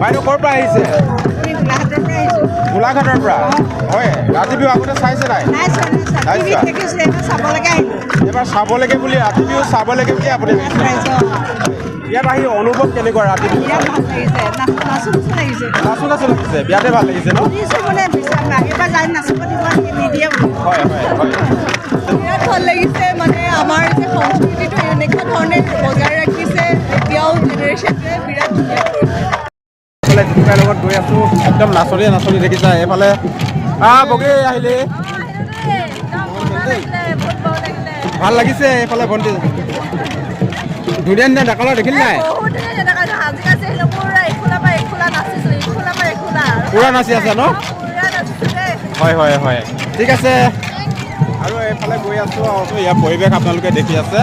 বাইদেউ ক'ৰ পৰা আহিছে? গোলাঘাটৰ পৰা। হয়, ৰাতি বিহু আগতে চাইছে নাই? এবাৰ চাবলৈকে বুলি ৰাতি বিহু চাবলৈকে বুলি আপুনি ইয়াত আহি অনুভৱ কেনেকুৱা ৰাতি বিহু? নাচো নাচো লাগিছে, বিয়াতে ভাল লাগিছে ন? হয় হয় হয়, বিৰাট ভাল লাগিছে। মানে আমাৰ যে সংস্কৃতিটো এনেকুৱা ধৰণে বজাই ৰাখিছে, এতিয়াও জেনেৰেশ্যনটোৱে বিৰাট ধুনীয়া কৰিছে। এইফালে জুনুকাইৰ লগত গৈ আছোঁ, একদম নাচনি নাচনি দেখিছা। এইফালে বগী আহিলে, ভাল লাগিছে। এইফালে ভণ্টি ধুনীয়া ধুনীয়া ডেকালৰ দেখিল নাই? পুৰা নাচি আছে ন? হয় হয় হয়, ঠিক আছে। আৰু এইফালে গৈ আছোঁ, আৰু ইয়াৰ পৰিৱেশ আপোনালোকে দেখি আছে।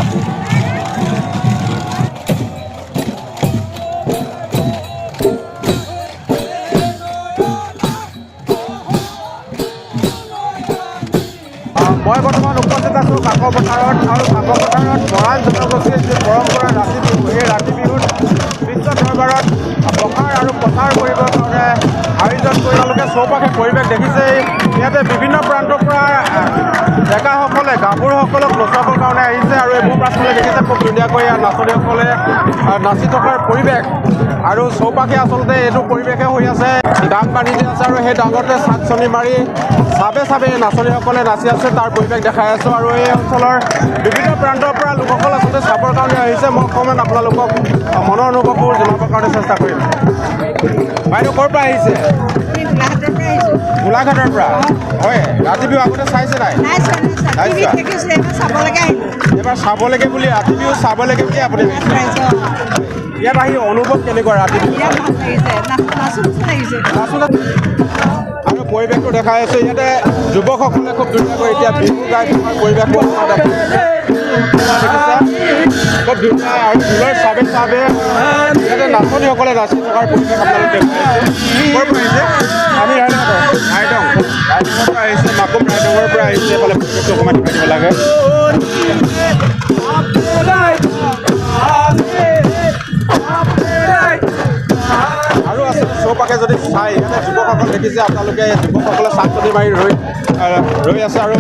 মই বৰ্তমান উপস্থিত আছোঁ কাকপথাৰত, আৰু কাকপথাৰত মৰাণ জনগোষ্ঠীৰ যি পৰম্পৰা ৰাতি বিহু, এই ৰাতি বিহুত বিশ্ব দৰবাৰত প্ৰসাৰ আৰু প্ৰচাৰ কৰিবৰ কাৰণে আয়োজন কৰি তেওঁলোকে চৌপাশে পৰিৱেশ দেখিছে। ইয়াতে বিভিন্ন প্ৰান্তৰ পৰা ডেকাসকলে গাভৰুসকলক নচাবৰ কাৰণে আহিছে, আৰু এইবোৰ পাছফালে দেখিছে খুব ধুনীয়াকৈ নাচনীসকলে নাচি থকাৰ পৰিৱেশ। আৰু চৌপাশে আচলতে এইটো পৰিৱেশে হৈ আছে, ডাং বান্ধি দি আছে, আৰু সেই ডাঙৰতে চাট চনি মাৰি চাবে চাবে নাচনীসকলে নাচি আছে, তাৰ পৰিৱেশ দেখাই আছোঁ। আৰু এই অঞ্চলৰ বিভিন্ন প্ৰান্তৰ পৰা লোকসকল আচলতে চাবৰ কাৰণে আহিছে। মই অকণমান আপোনালোকক মনৰ অনুভৱবোৰ জনাবৰ কাৰণে চেষ্টা কৰিম। বাইদেউ ক'ৰ পৰা আহিছে? গোলাঘাটৰ পৰা। হয়, ৰাতি বিহু আগতে চাইছে নাই? এবাৰ চাবলৈকে বুলি ৰাতি বিহু চাবলৈকে বুলি আপুনি ইয়াত আহি অনুভৱ কেনেকুৱা ৰাতি বিহু? আৰু পৰিৱেশটো দেখাই আছে। ইয়াতে যুৱকসকলে খুব ধুনীয়াকৈ এতিয়া বিহু গাই থকাৰ পৰিৱেশটো দেখিছে, খুব ধুনীয়া। আৰু ঢোলৰ চাবে চাবে ইয়াতে নাচনীসকলে নাচি থকাৰ পৰিৱেশ আপোনালোকে ক'ৰ পৰা আহিছে? আমি ৰাইডঙৰ পৰা আহিছে, মাকুম ৰাইডঙৰ পৰা আহিছে। এইফালে পৰিৱেশটো অকণমান দেখাই দিব লাগে। আৰু আছে চৌপাশে যদি চাই, ইয়াতে যুৱকসকল দেখিছে আপোনালোকে, যুৱকসকলে চাট চনি মাৰি ৰৈ আছে। আৰু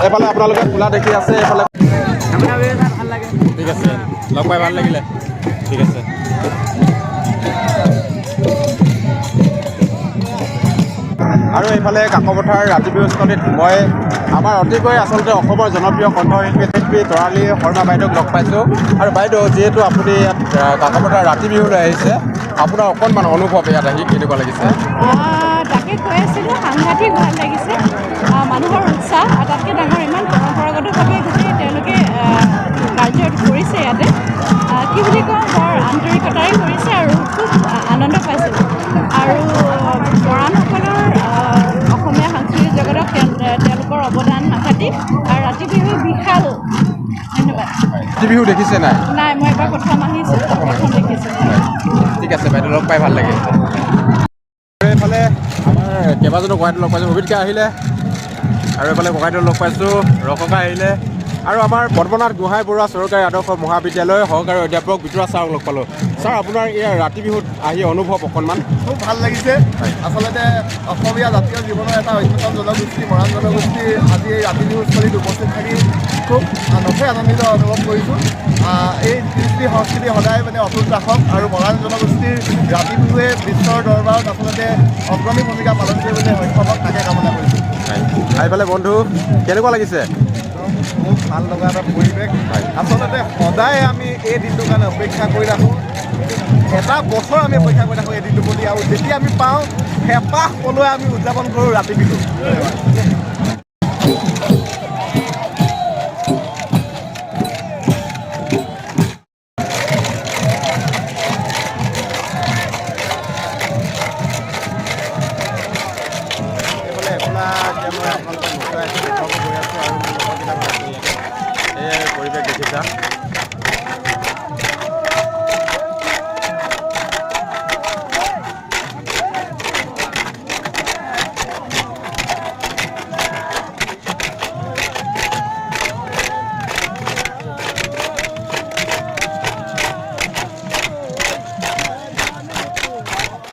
এইফালে আপোনালোকে খোলা দেখি আছে। এইফালে ঠিক আছে, লগ পাই ভাল লাগিলে, ঠিক আছে। আৰু এইফালে কাকপথাৰ ৰাতি বিহুস্থলীত মই আমাৰ অতিকৈ আচলতে অসমৰ জনপ্ৰিয় কণ্ঠশিল্পী তৰালী শৰ্মা বাইদেউক লগ পাইছোঁ। আৰু বাইদেউ, যিহেতু আপুনি ইয়াত কাকপথাৰ ৰাতি বিহুলৈ আহিছে, আপোনাৰ অকণমান অনুভৱ ইয়াত আহি কেনেকুৱা লাগিছে? তাকে কৈ আছিলোঁ, সাংঘাতিক ভাল লাগিছে। মানুহৰ উৎসাহ আটাইতকৈ ডাঙৰ, ইমান পৰম্পৰাগতভাৱে গোটেই তেওঁলোকে কাৰ্য কৰিছে ইয়াতে। কি বুলি কওঁ, বৰ আন্তৰিকতাৰে কৰিছে আৰু খুব আনন্দ পাইছিলোঁ। আৰু মৰাণসকলৰ অসমীয়া সাংস্কৃতিক জগতত তেওঁলোকৰ অৱদান নাথাকি আৰু ৰাতি বিহু বিশাল। ধন্যবাদ। ৰাতি বিহু দেখিছে নাই? নাই, মই এবাৰ প্ৰথম আহিছোঁ, প্ৰথম দেখিছোঁ। ঠিক আছে বাইদেউ, লগ পাই ভাল লাগিল। এইফালে আমাৰ কেইবাজনো ককাইদেউ লগ পাইছোঁ, অভিতকে আহিলে। আৰু এইফালে ককাইদেউ লগ পাইছোঁ, ৰককা আহিলে। আৰু আমাৰ পদ্মনাথ গোহাঁই বৰুৱা চৰকাৰী আদৰ্শ মহাবিদ্যালয়ৰ সহকাৰী অধ্যাপক বিতুৰা ছাৰক লগ পালোঁ। ছাৰ, আপোনাৰ এই ৰাতি বিহুত আহি অনুভৱ অকণমান? খুব ভাল লাগিছে। আচলতে অসমীয়া জাতীয় জীৱনৰ এটা অন্যতম জনগোষ্ঠী মৰাণ জনগোষ্ঠী আজি এই ৰাতি বিহুস্থলীত উপস্থিত থাকি খুব নথৈ আনন্দিত অনুভৱ কৰিছোঁ। এই কৃষ্টি সংস্কৃতি সদায় মানে অটুট ৰাখক, আৰু মৰাণ জনগোষ্ঠীৰ ৰাতি বিহুৱে বিশ্বৰ দৰবাৰত আচলতে অগ্ৰণী ভূমিকা পালন কৰিবলৈ সক্ষম হওক, তাকে কামনা কৰিছোঁ। এইফালে বন্ধু, কেনেকুৱা লাগিছে? খুব ভাল লগা এটা পৰিৱেশ। আচলতে সদায় আমি এই দিনটোৰ কাৰণে অপেক্ষা কৰি ৰাখোঁ। এটা বছৰ আমি অপেক্ষা কৰি থাকোঁ এই দিনটো বুলি, আৰু যেতিয়া আমি পাওঁ হেঁপাহ পলুৱাই আমি উদযাপন কৰোঁ ৰাতি বিহু। পৰিৱেশ দেখিছা।